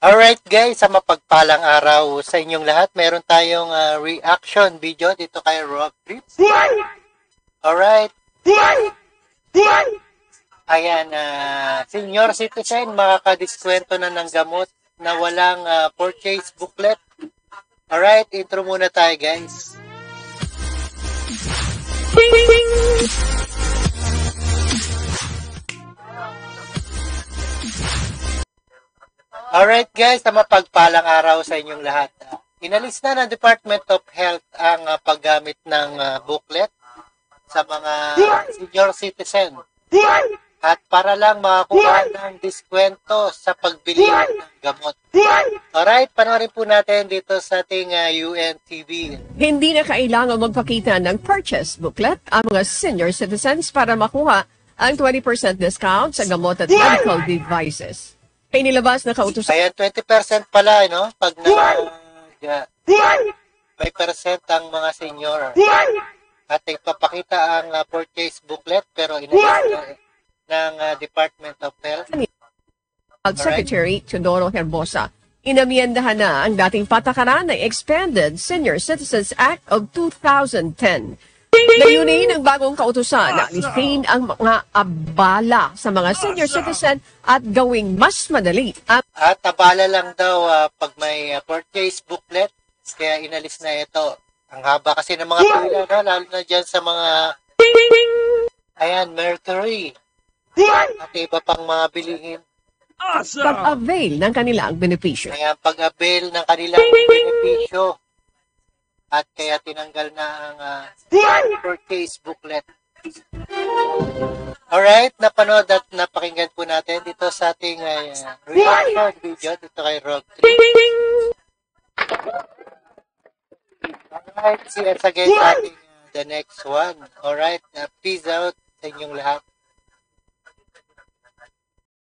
Alright guys, sa mapagpalang araw sa inyong lahat, meron tayong reaction video dito kay Rob Trips. Alright. Ayan, senior citizen, makakadiskwento na ng gamot na walang purchase booklet. Alright, intro muna tayo guys. Alright guys, na mapagpalang araw sa inyong lahat. Inalis na ng Department of Health ang paggamit ng booklet sa mga senior citizen. At para lang makakuha ng diskwento sa pagbili ng gamot. Alright, panoorin po natin dito sa ating UNTV. Hindi na kailangan magpakita ng purchase booklet ang mga senior citizens para makuha ang 20% discount sa gamot at medical devices. Inilabas na kautusan. Ayan, 20% pala, no? Pag may percent ang mga senior. At ipapakita ang purchase booklet pero inalis ng Department of Health. Secretary Teodoro Herbosa, inamiendahan na ang dating patakaran ng Expanded Senior Citizens Act of 2010. Layunin ng bagong kautusan na alisin ang mga abala sa mga senior citizen at gawing mas madali. At abala lang daw pag may purchase booklet, kaya inalis na ito. Ang haba kasi ng mga pila, no? Lalo na dyan sa mga Mercury at iba pang mga bilihin. Pag-avail ng kanilang benepisyo. Kaya pag-avail ng kanilang benepisyo at kaya tinanggal na ang purchase booklet. Alright, napanood at napakinggan po natin dito sa ating reaction video dito kay Rob. Alright, see us again sa ating the next one. Alright, peace out.